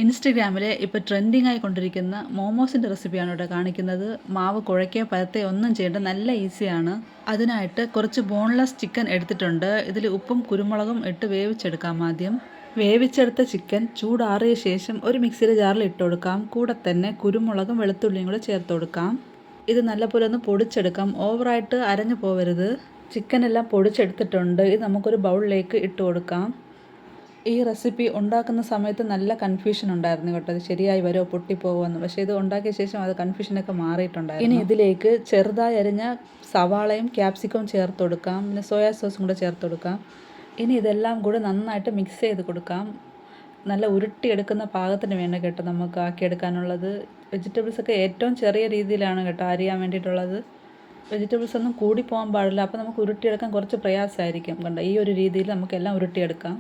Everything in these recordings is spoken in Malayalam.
ഇൻസ്റ്റഗ്രാമിൽ ഇപ്പോൾ ട്രെൻഡിങ് ആയിക്കൊണ്ടിരിക്കുന്ന മോമോസിൻ്റെ റെസിപ്പിയാണ് ഇവിടെ കാണിക്കുന്നത്. മാവ് കുഴയ്ക്കുകയോ പരത്തുകയോ ഒന്നും ചെയ്യേണ്ട, നല്ല ഈസിയാണ്. അതിനായിട്ട് കുറച്ച് ബോൺലെസ് ചിക്കൻ എടുത്തിട്ടുണ്ട്. ഇതിൽ ഉപ്പും കുരുമുളകും ഇട്ട് വേവിച്ചെടുക്കാം. ആദ്യം വേവിച്ചെടുത്ത ചിക്കൻ ചൂടാറിയ ശേഷം ഒരു മിക്സിയുടെ ജാറിൽ ഇട്ട് കൊടുക്കാം. കൂടെ തന്നെ കുരുമുളകും വെളുത്തുള്ളിയും കൂടെ ചേർത്ത് കൊടുക്കാം. ഇത് നല്ലപോലെ ഒന്ന് പൊടിച്ചെടുക്കാം. ഓവറായിട്ട് അരഞ്ഞു പോവരുത്. ചിക്കൻ എല്ലാം പൊടിച്ചെടുത്തിട്ടുണ്ട്. ഇത് നമുക്കൊരു ബൗളിലേക്ക് ഇട്ട് കൊടുക്കാം. ഈ റെസിപ്പി ഉണ്ടാക്കുന്ന സമയത്ത് നല്ല കൺഫ്യൂഷൻ ഉണ്ടായിരുന്നു കേട്ടോ, അത് ശരിയായി വരുമോ പൊട്ടിപ്പോകുമെന്ന്. പക്ഷേ ഇത് ഉണ്ടാക്കിയ ശേഷം അത് കൺഫ്യൂഷനൊക്കെ മാറിയിട്ടുണ്ടായിരുന്നു. ഇനി ഇതിലേക്ക് ചെറുതായി അരിഞ്ഞ സവാളയും ക്യാപ്സിക്കവും ചേർത്ത് കൊടുക്കാം. പിന്നെ സോയാ സോസും കൂടെ ചേർത്ത് കൊടുക്കാം. ഇനി ഇതെല്ലാം കൂടെ നന്നായിട്ട് മിക്സ് ചെയ്ത് കൊടുക്കാം. നല്ല ഉരുട്ടിയെടുക്കുന്ന പാകത്തിന് വേണം കേട്ടോ നമുക്ക് ആക്കിയെടുക്കാനുള്ളത്. വെജിറ്റബിൾസൊക്കെ ഏറ്റവും ചെറിയ രീതിയിലാണ് കേട്ടോ അരിയാൻ വേണ്ടിയിട്ടുള്ളത്. വെജിറ്റബിൾസ് ഒന്നും കൂടി പോകാൻ പാടില്ല. അപ്പോൾ നമുക്ക് ഉരുട്ടിയെടുക്കാൻ കുറച്ച് പ്രയാസമായിരിക്കും. കണ്ടോ, ഈ ഒരു രീതിയിൽ നമുക്കെല്ലാം ഉരുട്ടിയെടുക്കാം.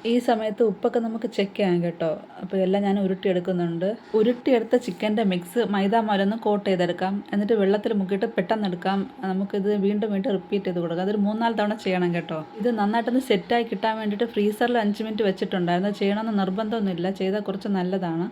ഈ സമയത്ത് ഉപ്പൊക്കെ നമുക്ക് ചെക്ക് ചെയ്യാം കേട്ടോ. അപ്പോൾ എല്ലാം ഞാൻ ഉരുട്ടിയെടുക്കുന്നുണ്ട്. ഉരുട്ടിയെടുത്ത ചിക്കൻ്റെ മിക്സ് മൈദാമാലൊന്ന് കോട്ട് ചെയ്തെടുക്കാം. എന്നിട്ട് വെള്ളത്തിൽ മുക്കിയിട്ട് പെട്ടെന്ന് എടുക്കാം. നമുക്കിത് വീണ്ടും റിപ്പീറ്റ് ചെയ്ത് കൊടുക്കാം. അതൊരു 3-4 തവണ ചെയ്യണം കേട്ടോ. ഇത് നന്നായിട്ടൊന്ന് സെറ്റായി കിട്ടാൻ വേണ്ടിയിട്ട് ഫ്രീസറിൽ 5 മിനിറ്റ് വെച്ചിട്ടുണ്ടായിരുന്നു. ചെയ്യണമെന്ന് നിർബന്ധമൊന്നുമില്ല, ചെയ്താൽ കുറച്ച് നല്ലതാണ്.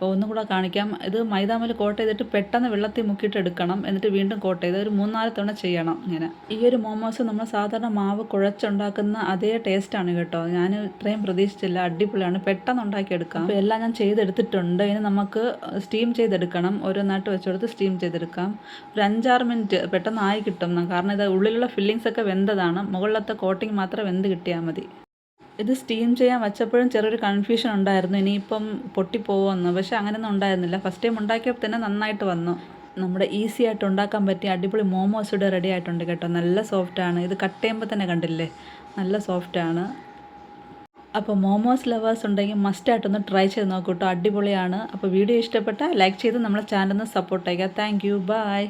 അപ്പോൾ ഒന്നും കൂടെ കാണിക്കാം. ഇത് മൈദാമേൽ കോട്ട് ചെയ്തിട്ട് പെട്ടെന്ന് വെള്ളത്തിൽ മുക്കിയിട്ട് എടുക്കണം. എന്നിട്ട് വീണ്ടും കോട്ട് ചെയ്ത് ഒരു 3-4 തവണ ചെയ്യണം. ഇങ്ങനെ ഈ ഒരു മോമോസ് നമ്മൾ സാധാരണ മാവ് കുഴച്ചുണ്ടാക്കുന്ന അതേ ടേസ്റ്റാണ് കേട്ടോ. ഞാൻ ഇത്രയും പ്രതീക്ഷിച്ചില്ല. അടിപൊളിയാണ്, പെട്ടെന്ന് ഉണ്ടാക്കിയെടുക്കാം. അപ്പോൾ എല്ലാം ഞാൻ ചെയ്തെടുത്തിട്ടുണ്ട്. ഇനി നമുക്ക് സ്റ്റീം ചെയ്തെടുക്കണം. ഓരോന്നായിട്ട് വെച്ചെടുത്ത് സ്റ്റീം ചെയ്തെടുക്കാം. ഒരു 5-6 മിനിറ്റ് പെട്ടെന്ന് ആയി കിട്ടും. കാരണം ഇത് ഉള്ളിലുള്ള ഫില്ലിങ്സ് ഒക്കെ വെന്തതാണ്. മുകളിലത്തെ കോട്ടിങ് മാത്രം വെന്ത് കിട്ടിയാൽ മതി. ഇത് സ്റ്റീം ചെയ്യാൻ വച്ചപ്പോഴും ചെറിയൊരു കൺഫ്യൂഷൻ ഉണ്ടായിരുന്നു, ഇനിയിപ്പം പൊട്ടിപ്പോകുമെന്ന്. പക്ഷേ അങ്ങനെയൊന്നും ഉണ്ടായിരുന്നില്ല. ഫസ്റ്റ് ടൈം ഉണ്ടാക്കിയപ്പോൾ തന്നെ നന്നായിട്ട് വന്നു. നമ്മുടെ ഈസി ആയിട്ട് ഉണ്ടാക്കാൻ പറ്റിയ അടിപൊളി മോമോസ് ഇവിടെ റെഡി ആയിട്ടുണ്ട് കേട്ടോ. നല്ല സോഫ്റ്റാണ്. ഇത് കട്ട് ചെയ്യുമ്പോൾ തന്നെ കണ്ടില്ലേ, നല്ല സോഫ്റ്റാണ്. അപ്പോൾ മോമോസ് ലവേഴ്സ് ഉണ്ടെങ്കിൽ മസ്റ്റായിട്ടൊന്ന് ട്രൈ ചെയ്ത് നോക്കൂ കേട്ടോ, അടിപൊളിയാണ്. അപ്പോൾ വീഡിയോ ഇഷ്ടപ്പെട്ടാൽ ലൈക്ക് ചെയ്ത് നമ്മളെ ചാനലിന് സപ്പോർട്ട് ചെയ്യുക. Thank you, by.